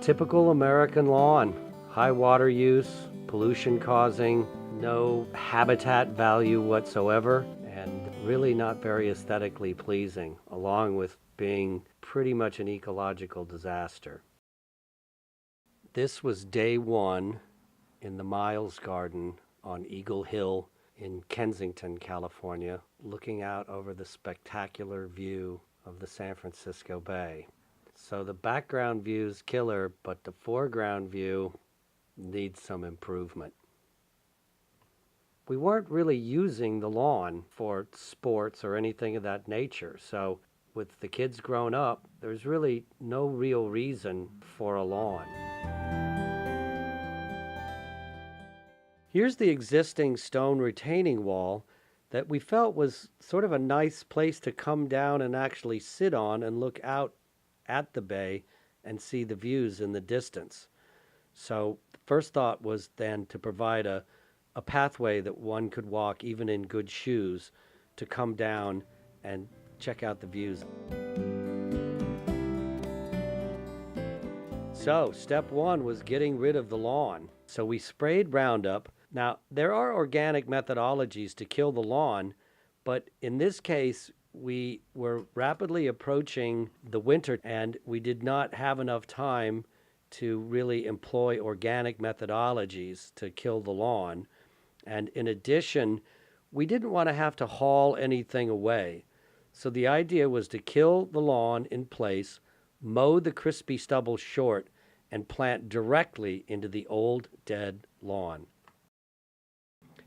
Typical American lawn. High water use, pollution causing, no habitat value whatsoever, and really not very aesthetically pleasing, along with being pretty much an ecological disaster. This was day one in the Miles Garden on Eagle Hill in Kensington, California, looking out over the spectacular view of the San Francisco Bay. So the background view's killer, but the foreground view needs some improvement. We weren't really using the lawn for sports or anything of that nature, so with the kids grown up, there's really no real reason for a lawn. Here's the existing stone retaining wall that we felt was sort of a nice place to come down and actually sit on and look out at the bay and see the views in the distance. So the first thought was then to provide a pathway that one could walk even in good shoes to come down and check out the views. So step one was getting rid of the lawn. So we sprayed Roundup. Now, there are organic methodologies to kill the lawn, but in this case, we were rapidly approaching the winter and we did not have enough time to really employ organic methodologies to kill the lawn. And in addition, we didn't want to have to haul anything away. So the idea was to kill the lawn in place, mow the crispy stubble short, and plant directly into the old dead lawn.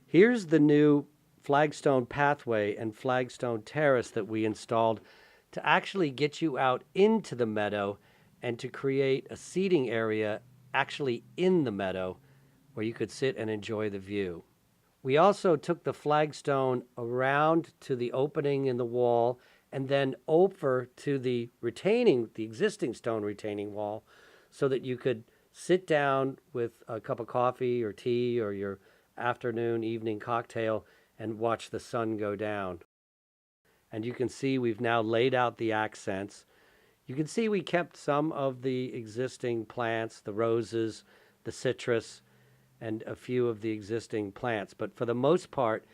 Here's the new flagstone pathway and flagstone terrace that we installed to actually get you out into the meadow and to create a seating area actually in the meadow where you could sit and enjoy the view. We also took the flagstone around to the opening in the wall and then over to the existing stone retaining wall so that you could sit down with a cup of coffee or tea or your afternoon, evening cocktail and watch the sun go down. And you can see we've now laid out the accents. You can see we kept some of the existing plants, the roses, the citrus, and a few of the existing plants. But for the most part,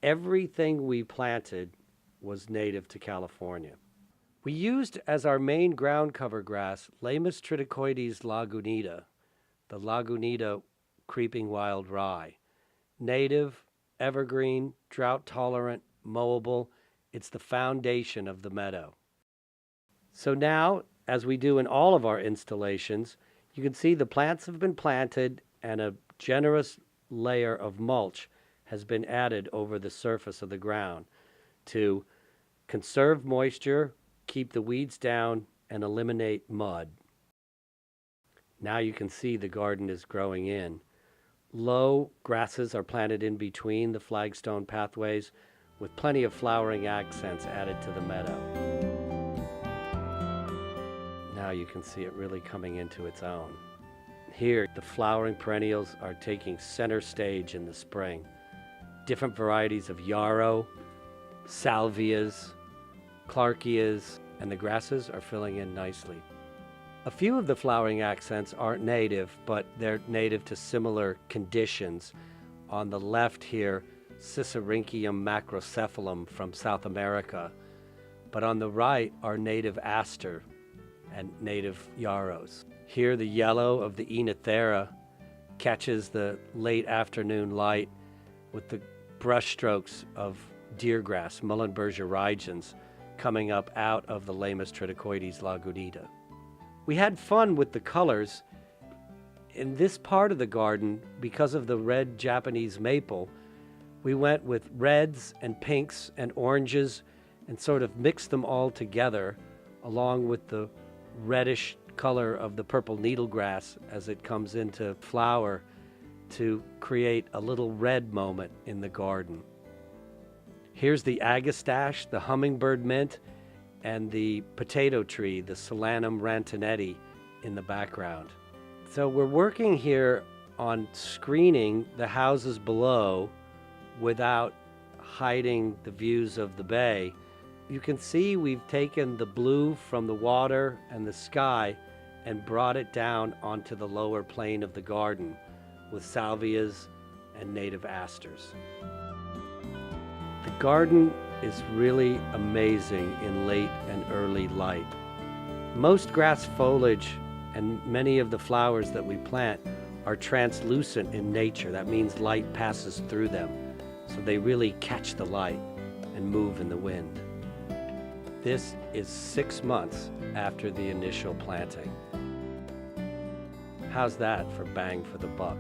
everything we planted was native to California. We used as our main ground cover grass Lamus triticioides lagunita, the Lagunita creeping wild rye. Native, evergreen, drought tolerant, mowable. It's the foundation of the meadow. So now, as we do in all of our installations, you can see the plants have been planted and a generous layer of mulch has been added over the surface of the ground to conserve moisture, keep the weeds down, and eliminate mud. Now you can see the garden is growing in. Low grasses are planted in between the flagstone pathways with plenty of flowering accents added to the meadow. Now you can see it really coming into its own. Here, the flowering perennials are taking center stage in the spring. Different varieties of yarrow, salvias, clarkias, and the grasses are filling in nicely. A few of the flowering accents aren't native, but they're native to similar conditions. On the left here, Sisyrinchium macrocephalum from South America. But on the right are native aster and native yarrows. Here the yellow of the Enithera catches the late afternoon light with the brushstrokes of deergrass, Muhlenberger rigens, coming up out of the Lamus triticioides lagunita. We had fun with the colors. In this part of the garden, because of the red Japanese maple, we went with reds and pinks and oranges and sort of mixed them all together along with the reddish color of the purple needlegrass as it comes into flower to create a little red moment in the garden. Here's the agastache, the hummingbird mint, and the potato tree, the Solanum rantinetti, in the background. So we're working here on screening the houses below without hiding the views of the bay. You can see we've taken the blue from the water and the sky and brought it down onto the lower plane of the garden with salvias and native asters. The garden is really amazing in late and early light. Most grass foliage and many of the flowers that we plant are translucent in nature. That means light passes through them, so they really catch the light and move in the wind. This is 6 months after the initial planting. How's that for bang for the buck?